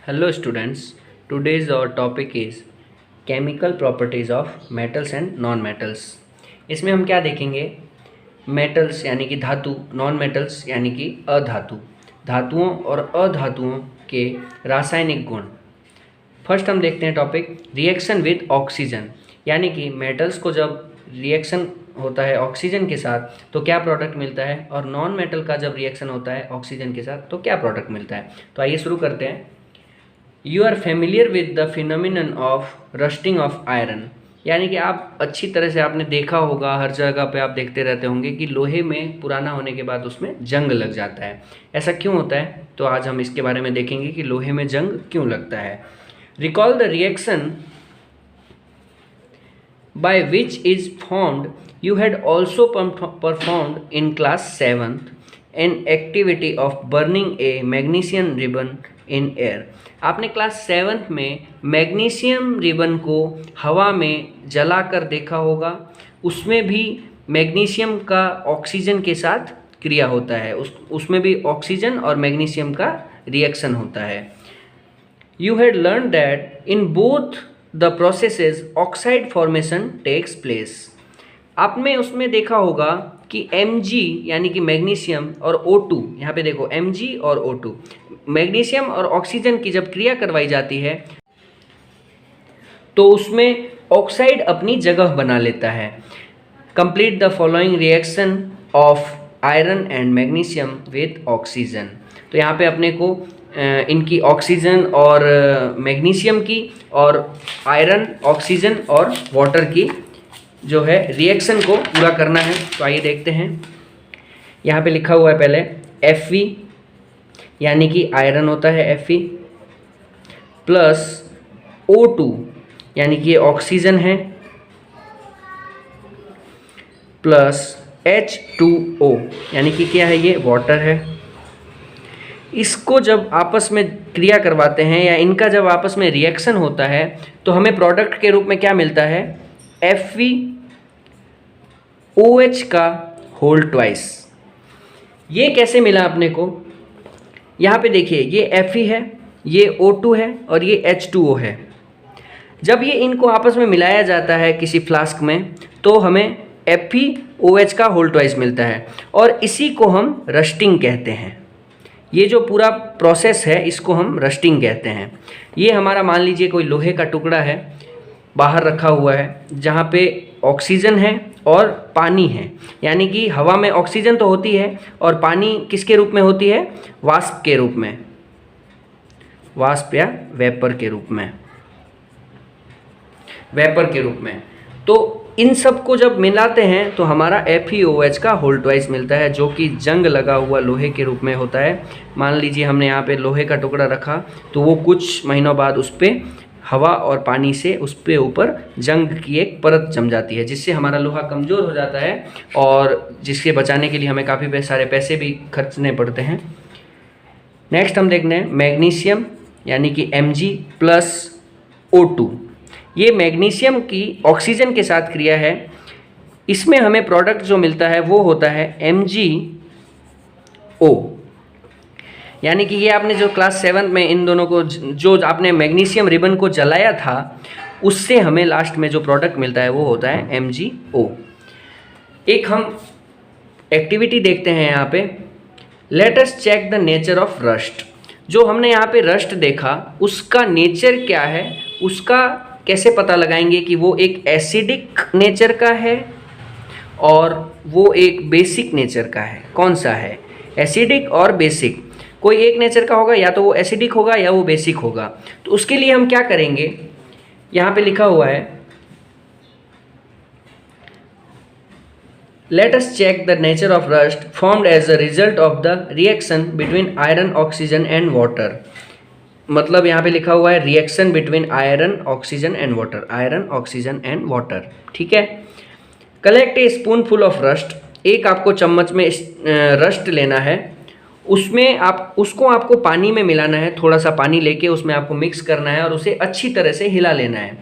Hello students, today's our topic is chemical properties of metals and non-metals। इसमें हम क्या देखेंगे? मेटल्स यानी कि धातु, नॉन मेटल्स यानी कि अधातु, धातुओं और अधातुओं के रासायनिक गुण। फर्स्ट हम देखते हैं टॉपिक रिएक्शन विद ऑक्सीजन, यानी कि मेटल्स को जब रिएक्शन होता है ऑक्सीजन के साथ तो क्या प्रोडक्ट मिलता है, और नॉन मेटल का जब रिएक्शन होता है ऑक्सीजन के साथ तो क्या प्रोडक्ट मिलता है। तो आइए शुरू करते हैं। You are familiar with the phenomenon of rusting of iron, यानी कि आप अच्छी तरह से आपने देखा होगा, हर जगह पे आप देखते रहते होंगे कि लोहे में पुराना होने के बाद उसमें जंग लग जाता है। ऐसा क्यों होता है? तो आज हम इसके बारे में देखेंगे कि लोहे में जंग क्यों लगता है। Recall the reaction by which is formed you had also performed in class 7th an activity of burning a magnesium ribbon in air। आपने क्लास 7th में मैग्नीशियम रिबन को हवा में जलाकर देखा होगा। उसमें भी मैग्नीशियम का ऑक्सीजन के साथ क्रिया होता है, उसमें भी ऑक्सीजन और मैग्नीशियम का रिएक्शन होता है। You had learned that in both the processes oxide formation takes place। आपने उसमें देखा होगा कि Mg यानी कि मैग्नीशियम और O2, यहाँ पे देखो Mg और O2, मैग्नीशियम और ऑक्सीजन की जब क्रिया करवाई जाती है तो उसमें ऑक्साइड अपनी जगह बना लेता है। Complete the following reaction of iron and magnesium with oxygen. तो यहाँ पे अपने को इनकी ऑक्सीजन और मैग्नीशियम की और आयरन, ऑक्सीजन और वाटर की जो है रिएक्शन को पूरा करना है। तो आइए देखते हैं। यहाँ पे लिखा हुआ है पहले Fe, यानी कि आयरन होता है Fe, प्लस O2 यानी कि ये ऑक्सीजन है, प्लस H2O यानी कि क्या है, ये वाटर है। इसको जब आपस में क्रिया करवाते हैं या इनका जब आपस में रिएक्शन होता है तो हमें प्रोडक्ट के रूप में क्या मिलता है, FeOH का होल ट्वाइस। ये कैसे मिला अपने को? यहाँ पे देखिए, ये Fe है, ये O2 है और ये H2O है। जब ये इनको आपस में मिलाया जाता है किसी फ्लास्क में तो हमें FeOH का होल ट्वाइस मिलता है और इसी को हम रस्टिंग कहते हैं। ये जो पूरा प्रोसेस है इसको हम रस्टिंग कहते हैं। ये हमारा मान लीजिए कोई लोहे का टुकड़ा है, बाहर रखा हुआ है, जहाँ पे ऑक्सीजन है और पानी है, यानी कि हवा में ऑक्सीजन तो होती है और पानी किसके रूप में होती है, वाष्प के रूप में, वाष्प या वेपर के रूप में, वेपर के रूप में। तो इन सब को जब मिलाते हैं तो हमारा FeOH का होल ट्वाइस मिलता है, जो कि जंग लगा हुआ लोहे के रूप में होता है। मान लीजिए हमने यहाँ पे लोहे का टुकड़ा रखा तो वो कुछ महीनों बाद उस पर हवा और पानी से उस पर ऊपर जंग की एक परत जम जाती है, जिससे हमारा लोहा कमज़ोर हो जाता है और जिसके बचाने के लिए हमें काफ़ी सारे पैसे भी खर्चने पड़ते हैं। नेक्स्ट हम देखते हैं मैग्नीशियम यानी कि Mg प्लस O2। ये मैग्नीशियम की ऑक्सीजन के साथ क्रिया है। इसमें हमें प्रोडक्ट जो मिलता है वो होता है MgO, यानी कि ये आपने जो क्लास 7 में इन दोनों को जो आपने मैग्नीशियम रिबन को जलाया था उससे हमें लास्ट में जो प्रोडक्ट मिलता है वो होता है MgO। एक हम एक्टिविटी देखते हैं यहाँ पे। Let us check the nature of rust. जो हमने यहाँ पे रस्ट देखा उसका नेचर क्या है, उसका कैसे पता लगाएंगे कि वो एक एसिडिक नेचर का है और वो एक बेसिक नेचर का है। कौन सा है, एसिडिक और बेसिक? कोई एक नेचर का होगा, या तो वो एसिडिक होगा या वो बेसिक होगा। तो उसके लिए हम क्या करेंगे, यहाँ पे लिखा हुआ है let us check the nature of rust formed as a result of the reaction between iron, oxygen and water. मतलब यहाँ पे लिखा हुआ है reaction between iron, oxygen and water, iron, oxygen and water. ठीक है। Collect a spoonful of rust. एक आपको चम्मच में रस्ट लेना है, उसमें उसको आपको पानी में मिलाना है। थोड़ा सा पानी लेके उसमें आपको मिक्स करना है और उसे अच्छी तरह से हिला लेना है।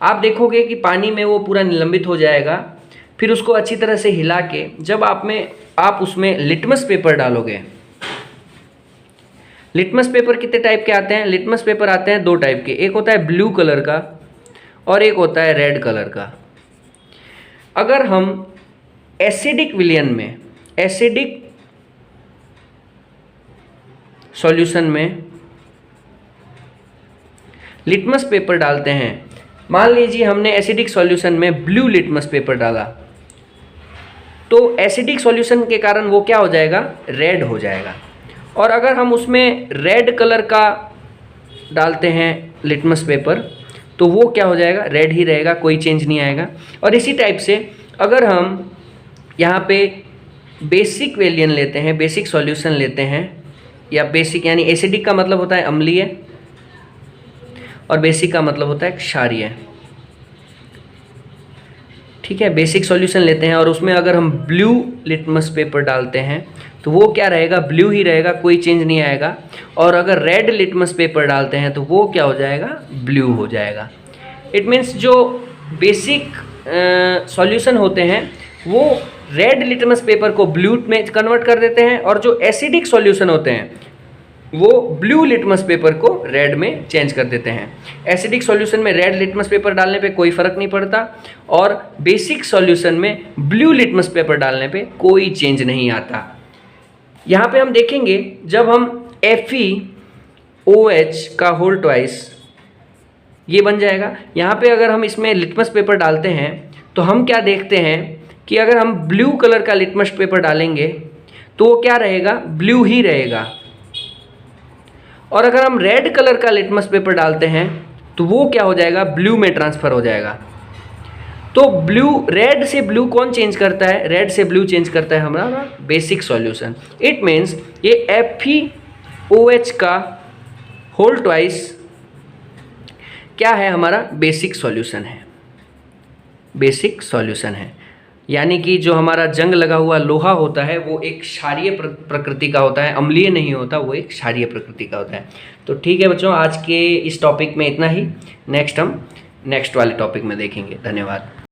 आप देखोगे कि पानी में वो पूरा निलंबित हो जाएगा। फिर उसको अच्छी तरह से हिला के जब आप उसमें लिटमस पेपर डालोगे लिटमस पेपर कितने टाइप के आते हैं? लिटमस पेपर आते हैं दो टाइप के, एक होता है ब्लू कलर का और एक होता है रेड कलर का। अगर हम एसिडिक विलयन में, एसिडिक सॉल्यूशन में लिटमस पेपर डालते हैं, मान लीजिए हमने एसिडिक सॉल्यूशन में ब्लू लिटमस पेपर डाला, तो एसिडिक सॉल्यूशन के कारण वो क्या हो जाएगा? रेड हो जाएगा। और अगर हम उसमें रेड कलर का डालते हैं लिटमस पेपर, तो वो क्या हो जाएगा? रेड ही रहेगा, कोई चेंज नहीं आएगा। और इसी टाइप से अगर हम यहाँ पे बेसिक विलयन लेते हैं, बेसिक सॉल्यूशन लेते हैं, या बेसिक यानी एसिडिक का मतलब होता है अम्लीय और बेसिक का मतलब होता है क्षारीय, ठीक है। बेसिक सॉल्यूशन लेते हैं और उसमें अगर हम ब्लू लिटमस पेपर डालते हैं तो वो क्या रहेगा? ब्लू ही रहेगा, कोई चेंज नहीं आएगा। और अगर रेड लिटमस पेपर डालते हैं तो वो क्या हो जाएगा? ब्लू हो जाएगा। इट मीन्स जो बेसिक सॉल्यूशन होते हैं वो रेड लिटमस पेपर को ब्लू में कन्वर्ट कर देते हैं, और जो एसिडिक सॉल्यूशन होते हैं वो ब्लू लिटमस पेपर को रेड में चेंज कर देते हैं। एसिडिक सॉल्यूशन में रेड लिटमस पेपर डालने पे कोई फ़र्क नहीं पड़ता, और बेसिक सॉल्यूशन में ब्लू लिटमस पेपर डालने पे कोई चेंज नहीं आता। यहाँ पे हम देखेंगे जब हम FeOH का होल ट्वाइस ये बन जाएगा। यहाँ पे अगर हम इसमें लिटमस पेपर डालते हैं तो हम क्या देखते हैं कि अगर हम ब्लू कलर का लिटमस पेपर डालेंगे तो वो क्या रहेगा? ब्लू ही रहेगा। और अगर हम रेड कलर का लिटमस पेपर डालते हैं तो वो क्या हो जाएगा? ब्लू में ट्रांसफ़र हो जाएगा। तो ब्लू, रेड से ब्लू कौन चेंज करता है? रेड से ब्लू चेंज करता है हमारा बेसिक सॉल्यूशन। इट मीन्स ये FeOH का होल ट्वाइस क्या है? हमारा बेसिक सॉल्यूशन है, बेसिक सॉल्यूशन है। यानी कि जो हमारा जंग लगा हुआ लोहा होता है वो एक क्षारीय प्रकृति का होता है, अम्लीय नहीं होता, वो एक क्षारीय प्रकृति का होता है। तो ठीक है बच्चों, आज के इस टॉपिक में इतना ही। नेक्स्ट हम नेक्स्ट वाले टॉपिक में देखेंगे। धन्यवाद।